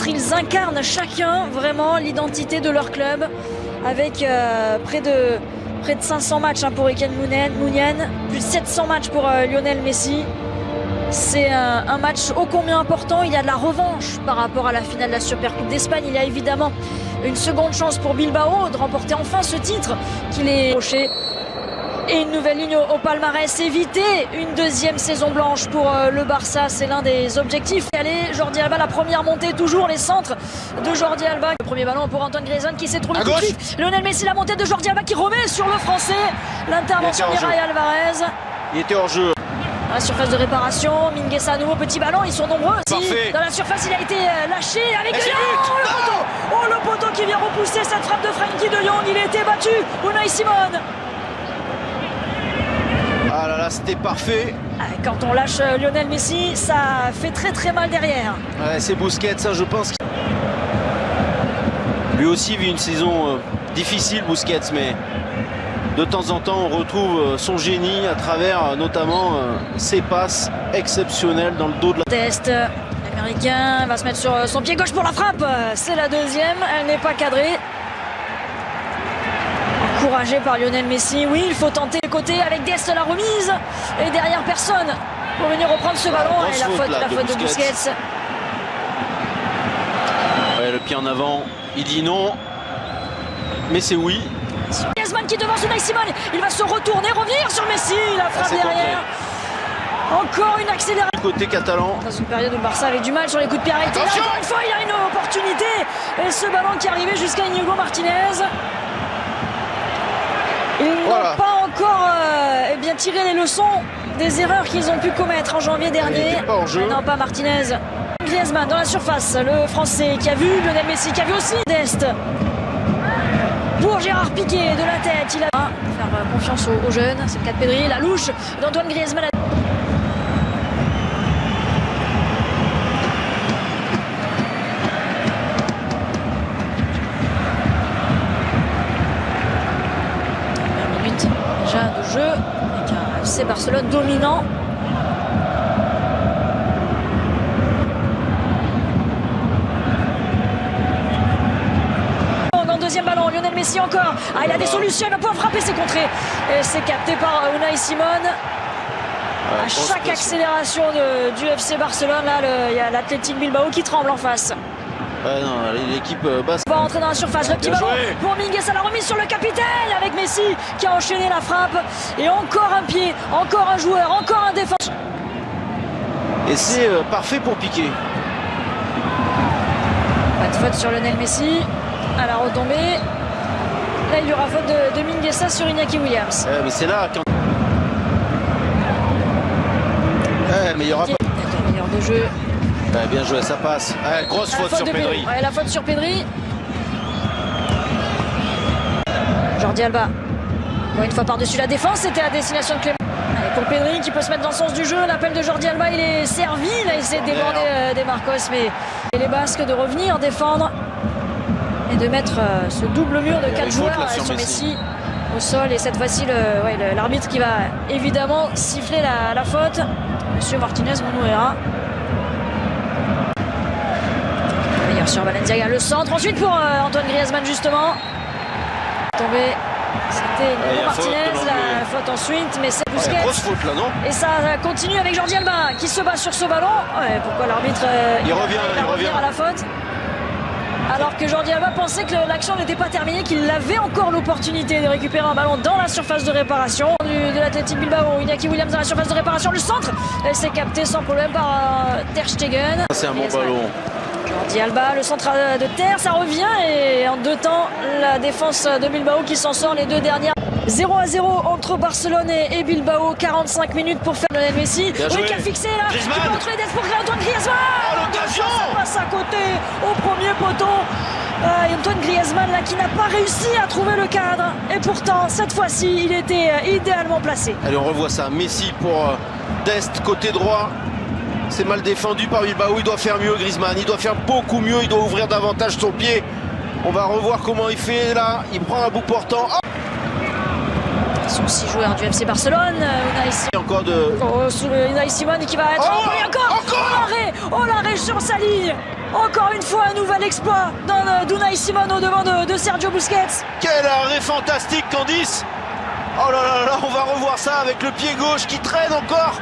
l'autre, ils incarnent chacun vraiment l'identité de leur club avec près de 500 matchs pour Iken Muniain, plus de 700 matchs pour Lionel Messi. C'est un match ô combien important. Il y a de la revanche par rapport à la finale de la Supercoupe d'Espagne. Il y a évidemment une seconde chance pour Bilbao de remporter enfin ce titre qu'il est approché. Et une nouvelle ligne au palmarès, éviter une deuxième saison blanche pour le Barça, c'est l'un des objectifs. Allez, Jordi Alba, la première montée, toujours les centres de Jordi Alba. Le premier ballon pour Antoine Griezmann qui s'est trouvé tout de suite. Lionel Messi, la montée de Jordi Alba qui remet sur le français. L'intervention d'Irai Alvarez. Il était hors jeu. Dans la surface de réparation, Mingueza à nouveau, petit ballon, ils sont nombreux. Parfait. Dans la surface, il a été lâché avec le poteau. Oh, le poteau qui vient repousser cette frappe de Frenkie de Jong. Il a été battu, Unai Simon. Ah là là, c'était parfait. Quand on lâche Lionel Messi, ça fait très très mal derrière. Ouais, c'est Busquets, ça je pense. Lui aussi vit une saison difficile, Busquets, mais de temps en temps on retrouve son génie à travers notamment ses passes exceptionnelles dans le dos de la... Test, l'Américain va se mettre sur son pied gauche pour la frappe. C'est la deuxième, elle n'est pas cadrée. Encouragé par Lionel Messi, oui, il faut tenter le côté avec Dest la remise. Et derrière personne pour venir reprendre ce ballon. Et la faute de Busquets. Ouais, le pied en avant, il dit non. Mais c'est oui. Griezmann qui devance Unai Simon, il va se retourner, revenir sur Messi, la frappe derrière. Encore une accélération. Du côté catalan. Dans une période où le Barça avait du mal sur les coups de pied arrêtés. Là, encore une fois, il a une opportunité. Et ce ballon qui arrivait jusqu'à Inigo Martinez. Ils n'ont pas encore tiré les leçons des erreurs qu'ils ont pu commettre en janvier dernier. Non, pas Martinez. Griezmann dans la surface, le français qui a vu Lionel Messi, qui a vu aussi Dest. Pour Gérard Piqué de la tête, il a faire confiance aux jeunes. C'est le cas de Pedri, la louche d'Antoine Griezmann. De jeu avec un FC Barcelone dominant. Dans le deuxième ballon, Lionel Messi encore. Il a des solutions, il va pouvoir frapper, c'est contré. Et c'est capté par Unai Simon. À chaque accélération du FC Barcelone, là, il y a l'Athletic Bilbao qui tremble en face. L'équipe basque. On va rentrer dans la surface, le petit ballon pour Mingueza, la remise sur le capitaine avec Messi qui a enchaîné la frappe. Et encore un pied, encore un joueur, encore un défenseur. Et c'est parfait pour Piqué. Pas de faute sur Lionel Messi. À la retombée. Là, il y aura faute de Mingueza sur Iñaki Williams. Mais c'est là quand... mais il y aura pas... Meilleur de jeu. Bien joué, ça passe. Grosse faute sur Pedri. La faute sur Pedri. Jordi Alba. Encore une fois par-dessus la défense, c'était à destination de Clément. Allez, pour Pedri qui peut se mettre dans le sens du jeu. L'appel de Jordi Alba, il est servi. Il a essayé de déborder des Marcos, mais les Basques de revenir défendre et de mettre ce double mur de 4 joueurs sur Messi au sol. Et cette fois-ci, l'arbitre qui va évidemment siffler la faute. Monsieur Martinez Monouera. Sur Balenciaga, le centre ensuite pour Antoine Griezmann justement. Tombé, c'était Martinez, la faute ensuite, mais c'est Busquets. Grosse faute là, non? Et ça continue avec Jordi Alba qui se bat sur ce ballon. Pourquoi l'arbitre il revient à la faute? Alors que Jordi Alba pensait que l'action n'était pas terminée, qu'il avait encore l'opportunité de récupérer un ballon dans la surface de réparation de l'Athletic Bilbao. Iñaki Williams dans la surface de réparation, le centre, c'est capté sans problème par Ter Stegen. C'est un bon ballon. Jordi Alba, le centre de terre, ça revient et en 2 temps, la défense de Bilbao qui s'en sort les 2 dernières. 0-0 entre Barcelone et Bilbao, 45 minutes pour faire Lionel Messi. Oui, qui a fixé là, qui peut entrer pour Antoine Griezmann. Ça passe à côté au premier poteau. Antoine Griezmann là qui n'a pas réussi à trouver le cadre. Et pourtant, cette fois-ci, il était idéalement placé. Allez, on revoit ça. Messi pour Dest, côté droit. C'est mal défendu par Bilbao, il doit faire mieux Griezmann, il doit faire beaucoup mieux, il doit ouvrir davantage son pied. On va revoir comment il fait là, il prend un bout portant. Ce sont 6 joueurs du FC Barcelone. Et encore de... Unai Simon qui va être envoyé encore. Oh l'arrêt sur sa ligne. Encore une fois, un nouvel exploit d'Unai Simon au devant de Sergio Busquets. Quel arrêt fantastique, Candice. Oh là là là, on va revoir ça avec le pied gauche qui traîne encore.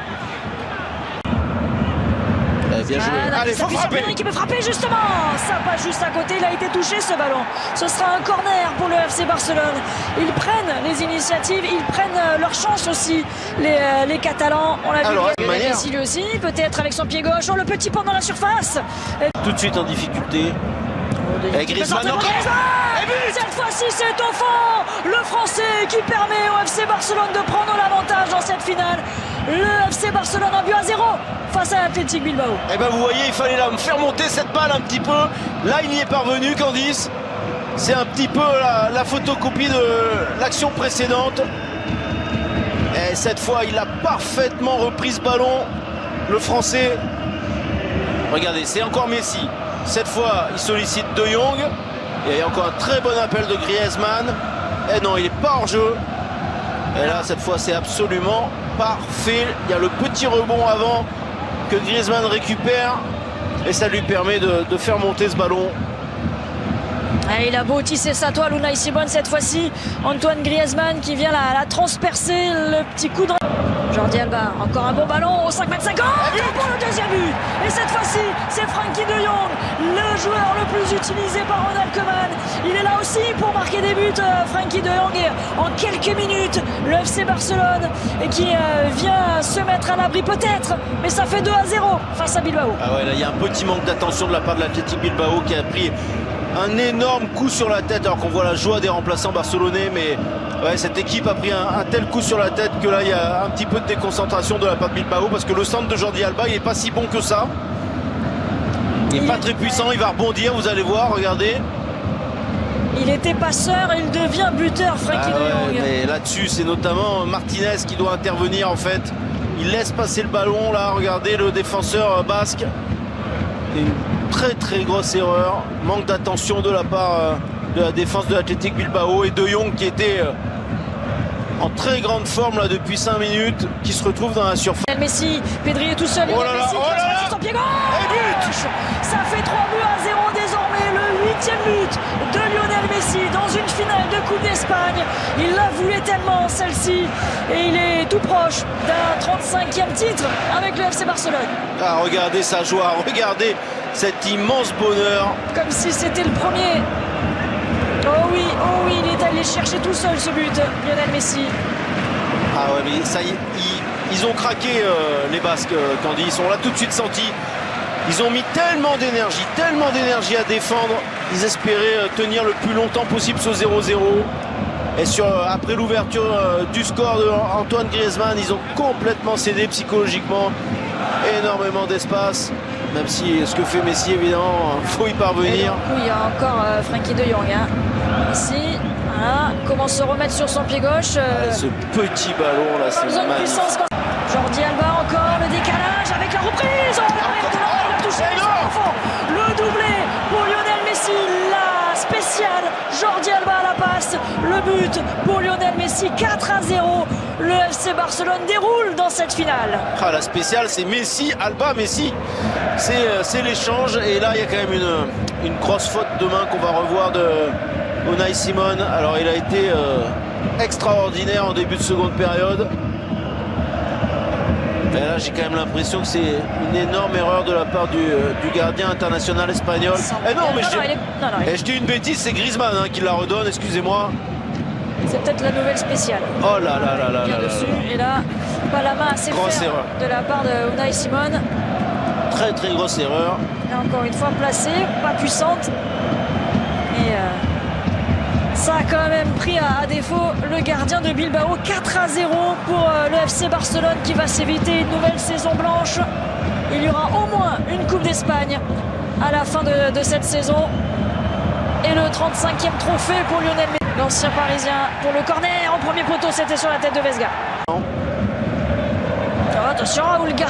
Bien joué. Allez, faut frapper. Pedri qui peut frapper justement. Ça passe juste à côté, il a été touché ce ballon. Ce sera un corner pour le FC Barcelone. Ils prennent les initiatives, ils prennent leur chance aussi, les Catalans. On l'a vu, Messi lui aussi, peut-être avec son pied gauche. Oh, le petit pont dans la surface. Tout de suite en difficulté. Et Griezmann encore. Cette fois-ci, c'est au fond. Le Français qui permet au FC Barcelone de prendre l'avantage dans cette finale. Le FC Barcelone a but à 0 face à Athletic Bilbao. Et ben vous voyez, il fallait faire monter cette balle un petit peu. Là, il y est parvenu, Candice. C'est un petit peu la photocopie de l'action précédente. Et cette fois, il a parfaitement repris ce ballon. Le Français. Regardez, c'est encore Messi. Cette fois, il sollicite De Jong. Et il y a encore un très bon appel de Griezmann. Et non, il n'est pas hors jeu. Et là, cette fois, c'est absolument parfait. Il y a le petit rebond avant que Griezmann récupère. Et ça lui permet de faire monter ce ballon. Et il a beau tisser sa toile, Unai Simon cette fois-ci. Antoine Griezmann qui vient la transpercer. Le petit coup de... Jordi Alba, encore un bon ballon au 5,50 m pour le deuxième but. Et cette fois-ci, c'est Frenkie de Jong, le joueur le plus utilisé par Ronald Koeman. Il est là aussi pour marquer des buts, Frenkie de Jong. Et en quelques minutes, le FC Barcelone qui vient se mettre à l'abri peut-être, mais ça fait 2-0 face à Bilbao. Ah ouais, là il y a un petit manque d'attention de la part de l'Athletic Bilbao qui a pris un énorme coup sur la tête, alors qu'on voit la joie des remplaçants barcelonais, mais ouais, cette équipe a pris un tel coup sur la tête que là il y a un petit peu de déconcentration de la part de Bilbao, parce que le centre de Jordi Alba il n'est pas si bon que ça. Il n'est pas très puissant, il va rebondir, vous allez voir, regardez. Il était passeur, il devient buteur, Frenkie de Jong. Mais là-dessus, c'est notamment Martinez qui doit intervenir en fait. Il laisse passer le ballon, là, regardez le défenseur basque. Une très grosse erreur, manque d'attention de la part de la défense de l'Athletic Bilbao, et De Jong qui était en très grande forme là depuis 5 minutes, qui se retrouve dans la surface. Messi, Pedri est tout seul, oh là là, Messi qui a son pied gauche. Ça fait 3 buts à 0 désormais, le 8e but de Lionel Messi dans une finale de Coupe d'Espagne. Il la voulait tellement celle-ci, et il est tout proche d'un 35e titre avec le FC Barcelone. Ah, regardez sa joie, regardez cet immense bonheur. Comme si c'était le premier. Oh oui, il est allé chercher tout seul ce but, Lionel Messi. Ah ouais, mais ça y est, ils ont craqué les Basques, Candice, on l'a tout de suite senti. Ils ont mis tellement d'énergie à défendre. Ils espéraient tenir le plus longtemps possible ce 0-0. Et après l'ouverture du score de Antoine Griezmann, ils ont complètement cédé psychologiquement. Énormément d'espace. Même si ce que fait Messi, évidemment, il faut y parvenir. Il y a encore Frenkie de Jong. Messi, voilà, commence à se remettre sur son pied gauche. Ce petit ballon là, c'est magnifique. Jordi Alba encore, le décalage avec la reprise. Il a touché le doublé pour Lionel Messi. La spéciale, Jordi Alba à la passe. Le but pour Lionel Messi, 4-0. Le FC Barcelone déroule dans cette finale. Ah, la spéciale, c'est Messi, Alba, Messi. C'est l'échange. Et là, il y a quand même une grosse faute de main qu'on va revoir de Unai Simon. Alors, il a été extraordinaire en début de seconde période. Et là, j'ai quand même l'impression que c'est une énorme erreur de la part du gardien international espagnol. Eh non, mais je dis une bêtise, c'est Griezmann qui la redonne, excusez-moi. C'est peut-être la nouvelle spéciale. Oh là là là là là. Et là, pas la main assez ferme de la part de Unai Simon. Très grosse erreur. Et encore une fois placée, pas puissante. Et ça a quand même pris à défaut le gardien de Bilbao. 4-0 pour le FC Barcelone qui va s'éviter une nouvelle saison blanche. Il y aura au moins une Coupe d'Espagne à la fin de cette saison. Et le 35e trophée pour Lionel Messi. L'ancien parisien pour le corner en premier poteau, c'était sur la tête de Vesga. Oh, attention, Raoul Garcia.